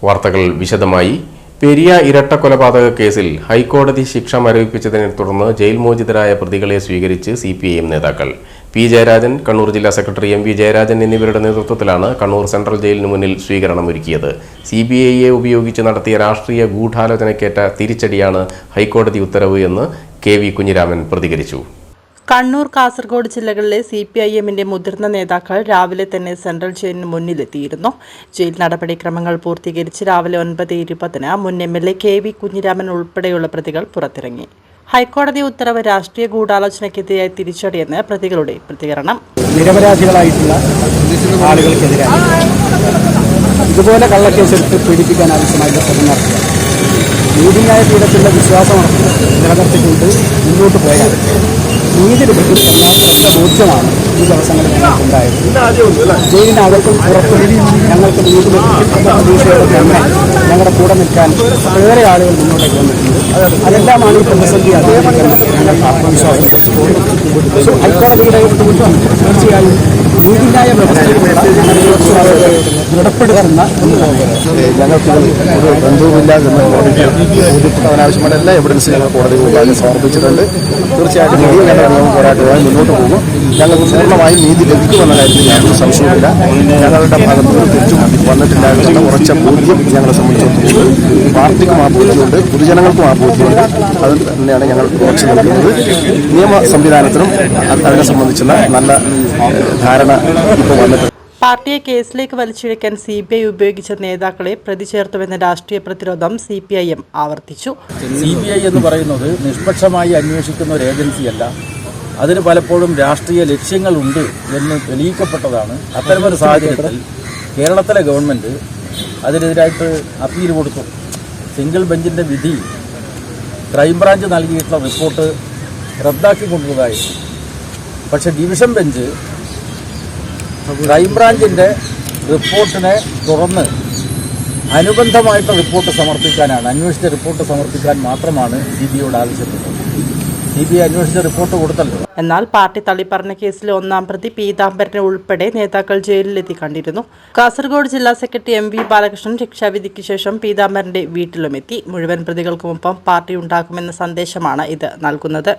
വാർത്തകൾ വിശദമായി. പെരിയ ഇരട്ടക്കൊലപാതക കേസിൽ ഹൈക്കോടതി ശിക്ഷ മരവിപ്പിച്ചതിനെ തുടർന്ന് ജയിൽ മോചിതരായ പ്രതികളെ സ്വീകരിച്ച് CPIM നേതാക്കൾ. P. ജയരാജൻ, കണ്ണൂർ ജില്ലാ സെക്രട്ടറി M. V. ജയരാജൻ എന്നിവരുടെ നേതൃത്വത്തിലാണ് കണ്ണൂർ സെൻട്രൽ ജയിലിന് മുന്നിൽ സ്വീകരണമൊരുക്കിയത്. CBIയെ ഉപയോഗിച്ച് നടത്തിയ രാഷ്ട്രീയ ഗൂഢാലോചനയ്ക്കേറ്റ തിരിച്ചടിയാണ് ഹൈക്കോടതി ഉത്തരവ് എന്ന് KV കുഞ്ഞിരാമൻ പ്രതികരിച്ചു. കണ്ണൂർ, കാസർഗോഡ് ജില്ലകളിലെ CPIMന്റെ മുതിർന്ന നേതാക്കൾ രാവിലെ തന്നെ സെൻട്രൽ ജയിലിന് മുന്നിലെത്തിയിരുന്നു. ജയിൽ നടപടിക്രമങ്ങൾ പൂർത്തീകരിച്ച് രാവിലെ 9:20 മുൻ MLA KV കുഞ്ഞിരാമൻ ഉൾപ്പെടെയുള്ള പ്രതികൾ പുറത്തിറങ്ങി. ഹൈക്കോടതി ഉത്തരവ് രാഷ്ട്രീയ ഗൂഢാലോചനയ്ക്കെതിരായ തിരിച്ചടിയെന്ന് പ്രതികളുടെ പ്രതികരണം. നിരപരാധികളായിട്ടുള്ള ആളുകൾക്കെതിരായി ഇതുപോലെ കള്ളക്കേസെടുത്ത് പീഡിപ്പിക്കാൻ ആവശ്യമായ ശ്രമം നടത്തുക, നീതിന്യായ പീഠത്തിലുള്ള വിശ്വാസം നിലനിർത്തിക്കൊണ്ട് മുന്നോട്ട് പോയാൽ നീതി ലഭിക്കും എന്ന ബോധ്യമാണ് ഈ ദിവസങ്ങളിൽ ഞങ്ങൾക്കുണ്ടായത്. ജയിലിനകത്തും പുറത്തും ഞങ്ങൾക്ക് നീതി ലഭിക്കും എന്ന പ്രതീക്ഷയോടെ തന്നെ ഞങ്ങളുടെ കൂടെ നിൽക്കാൻ ഏറെ ആളുകൾ മുന്നോട്ടേക്ക് വന്നിട്ടുണ്ട്. അതെല്ലാമാണ് ഈ പ്രതിസന്ധി അതിജീവിക്കുന്നത് ഞങ്ങൾക്ക് ആത്മവിശ്വാസം. ഹൈക്കോടതിയുടെ തീർച്ചയായും നീതിന്യായ വ്യവസ്ഥയിലുള്ള ദൃഢപ്പെടുത്തുന്ന ഞങ്ങൾക്ക് ഒരു ബന്ധവുമില്ല എന്ന് ബോധ്യപ്പെടുത്താനാവശ്യമായ എല്ലാ എവിഡൻസും ഞങ്ങൾ കോടതി മുമ്പാകെ സമർപ്പിച്ചിട്ടുണ്ട്. തീർച്ചയായിട്ടും ഞങ്ങളുടെ നിയമ പോരാട്ടവുമായി മുന്നോട്ട് പോകും. ഞങ്ങൾക്ക് പൂർണ്ണമായും നീതി ലഭിക്കുമെന്ന കാര്യത്തിൽ യാതൊരു സംശയവുമില്ല. ഞങ്ങളുടെ ഭാഗത്ത് നിന്ന് തെറ്റും വന്നിട്ടില്ലാത്ത ഉറച്ച ബോധ്യം ഞങ്ങളെ സംബന്ധിച്ചിടത്തോളം പാർട്ടിക്കും ആ ബോധ്യമുണ്ട്, പൊതുജനങ്ങൾക്കും ആ ബോധ്യമുണ്ട്. അത് തന്നെയാണ് ഞങ്ങൾ ഉറച്ചു നിൽക്കുന്നത്. നിയമ സംവിധാനത്തിനും അതിനെ സംബന്ധിച്ചുള്ള നല്ല ധാരണ ഇപ്പോൾ വന്നിട്ടുണ്ട്. പാർട്ടിയെ കേസിലേക്ക് വലിച്ചിഴക്കാൻ CBI ഉപയോഗിച്ച നേതാക്കളെ പ്രതി ചേർത്തുവെന്ന രാഷ്ട്രീയ പ്രതിരോധം CPIM ആവർത്തിച്ചു. CBI എന്ന് പറയുന്നത് നിഷ്പക്ഷമായി അന്വേഷിക്കുന്ന ഒരു ഏജൻസിയല്ല. അതിന് പലപ്പോഴും രാഷ്ട്രീയ ലക്ഷ്യങ്ങളുണ്ട് എന്ന് തെളിയിക്കപ്പെട്ടതാണ്. അത്തരമൊരു സാഹചര്യത്തിൽ കേരളത്തിലെ ഗവൺമെൻറ് അതിനെതിരായിട്ട് അപ്പീൽ കൊടുത്തു. സിംഗിൾ ബെഞ്ചിൻ്റെ വിധി ക്രൈംബ്രാഞ്ച് നൽകിയിട്ടുള്ള റിപ്പോർട്ട് റദ്ദാക്കിക്കൊണ്ടതായി. പക്ഷേ ഡിവിഷൻ ബെഞ്ച് ക്രൈംബ്രാഞ്ചിൻ്റെ റിപ്പോർട്ടിനെ തുറന്ന് അനുബന്ധമായിട്ട് റിപ്പോർട്ട് സമർപ്പിക്കാനാണ്, അന്വേഷിച്ച റിപ്പോർട്ട് സമർപ്പിക്കാൻ മാത്രമാണ് CBIയോട് ആവശ്യപ്പെട്ടത്. CBI അന്വേഷിച്ച റിപ്പോർട്ട് കൊടുത്തല്ലോ. എന്നാൽ പാർട്ടി തള്ളിപ്പറഞ്ഞ കേസിലെ ഒന്നാം പ്രതി പീതാംബരനെ ഉൾപ്പെടെ നേതാക്കൾ ജയിലിലെത്തി കണ്ടിരുന്നു. കാസർഗോഡ് ജില്ലാ സെക്രട്ടറി M. V. ബാലകൃഷ്ണൻ ശിക്ഷാവിധിക്ക് ശേഷം പീതാംബരന്റെ വീട്ടിലുമെത്തി. മുഴുവൻ പ്രതികൾക്കുമൊപ്പം പാർട്ടി ഉണ്ടാക്കുമെന്ന സന്ദേശമാണ് ഇത് നൽകുന്നത്.